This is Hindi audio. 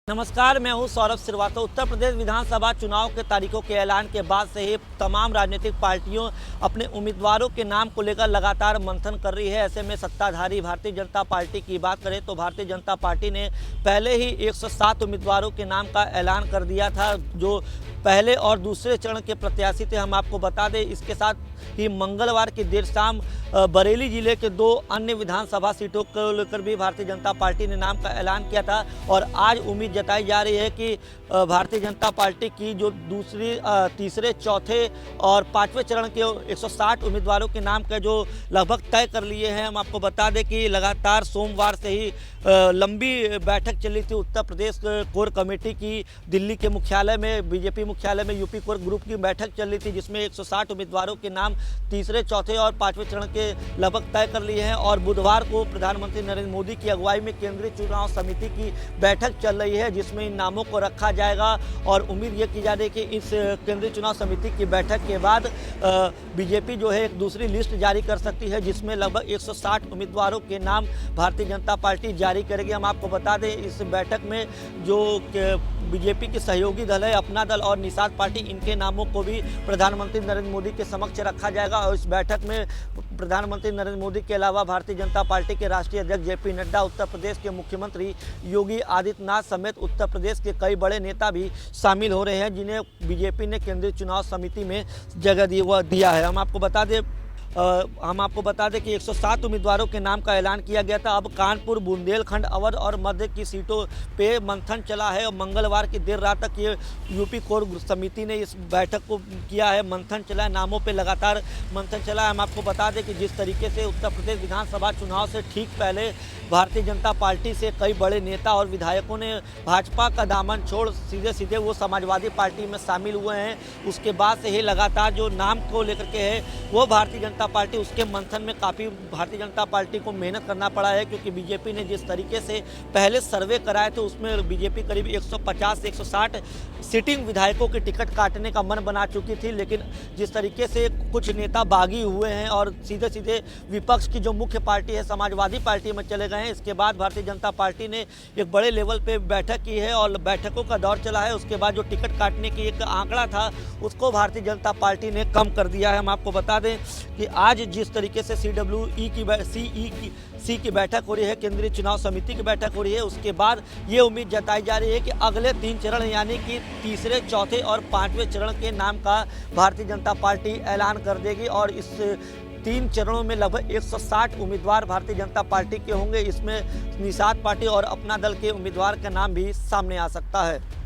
नमस्कार, मैं हूं सौरभ श्रीवास्तव। उत्तर प्रदेश विधानसभा चुनाव के तारीखों के ऐलान के बाद से ही तमाम राजनीतिक पार्टियों अपने उम्मीदवारों के नाम को लेकर लगातार मंथन कर रही है। ऐसे में सत्ताधारी भारतीय जनता पार्टी की बात करें तो भारतीय जनता पार्टी ने पहले ही 107 उम्मीदवारों के नाम का ऐलान कर दिया था, जो पहले और दूसरे चरण के प्रत्याशी थे। हम आपको बता दें, इसके साथ ही मंगलवार की देर शाम बरेली जिले के 2 अन्य विधानसभा सीटों को लेकर भी भारतीय जनता पार्टी ने नाम का ऐलान किया था। और आज उम्मीद जताई जा रही है कि भारतीय जनता पार्टी की जो तीसरे, चौथे और 5वें चरण के 160 उम्मीदवारों के नाम का जो लगभग तय कर लिए हैं। हम आपको बता दें कि लगातार सोमवार से ही लंबी बैठक चली थी उत्तर प्रदेश कोर कमेटी की। दिल्ली के मुख्यालय में, बीजेपी मुख्यालय में यूपी कोर ग्रुप की बैठक चल रही थी, जिसमें 160 उम्मीदवारों के नाम तीसरे, चौथे और 5वें चरण के लगभग तय कर लिए हैं। और बुधवार को प्रधानमंत्री नरेंद्र मोदी की अगुवाई में केंद्रीय चुनाव समिति की बैठक चल रही है, जिसमें इन नामों को रखा जाएगा। और उम्मीद ये की जा रही है कि इस केंद्रीय चुनाव समिति की बैठक के बाद बीजेपी जो है एक दूसरी लिस्ट जारी कर सकती है, जिसमें लगभग 160 उम्मीदवारों के नाम भारतीय जनता पार्टी जारी करेगी। हम आपको बता दें, इस बैठक में जो बीजेपी के सहयोगी दल है, अपना दल और निषाद पार्टी, इनके नामों को भी प्रधानमंत्री नरेंद्र मोदी के समक्ष रखा जाएगा। और इस बैठक में प्रधानमंत्री नरेंद्र मोदी के अलावा भारतीय जनता पार्टी के राष्ट्रीय अध्यक्ष जेपी नड्डा, उत्तर प्रदेश के मुख्यमंत्री योगी आदित्यनाथ समेत उत्तर प्रदेश के कई बड़े नेता भी शामिल हो रहे हैं, जिन्हें बीजेपी ने केंद्रीय चुनाव समिति में जगह दिया है। हम आपको बता दें कि 107 उम्मीदवारों के नाम का ऐलान किया गया था। अब कानपुर, बुंदेलखंड, अवध और मध्य की सीटों पे मंथन चला है। और मंगलवार की देर रात तक ये यूपी कोर समिति ने इस बैठक को किया है, मंथन चला है, नामों पे लगातार मंथन चला है। हम आपको बता दें कि जिस तरीके से उत्तर प्रदेश विधानसभा चुनाव से ठीक पहले भारतीय जनता पार्टी से कई बड़े नेता और विधायकों ने भाजपा का दामन छोड़ सीधे वो समाजवादी पार्टी में शामिल हुए हैं, उसके बाद से ही लगातार जो नाम को लेकर के है वो भारतीय जनता पार्टी, उसके मंथन में काफ़ी भारतीय जनता पार्टी को मेहनत करना पड़ा है। क्योंकि बीजेपी ने जिस तरीके से पहले सर्वे कराए थे, उसमें बीजेपी करीब 150 से 160 सिटिंग विधायकों की टिकट काटने का मन बना चुकी थी। लेकिन जिस तरीके से कुछ नेता बागी हुए हैं और सीधे विपक्ष की जो मुख्य पार्टी है समाजवादी पार्टी में चले गए हैं, इसके बाद भारतीय जनता पार्टी ने एक बड़े लेवल पे बैठक की है और बैठकों का दौर चला है। उसके बाद जो टिकट काटने की एक आंकड़ा था, उसको भारतीय जनता पार्टी ने कम कर दिया है। हम आपको बता दें कि आज जिस तरीके से सी की बैठक हो रही है, केंद्रीय चुनाव समिति की बैठक हो रही है, उसके बाद ये उम्मीद जताई जा रही है कि अगले 3 चरण यानी कि तीसरे, चौथे और 5वें चरण के नाम का भारतीय जनता पार्टी ऐलान कर देगी। और इस 3 चरणों में लगभग 160 उम्मीदवार भारतीय जनता पार्टी के होंगे। इसमें निषाद पार्टी और अपना दल के उम्मीदवार का नाम भी सामने आ सकता है।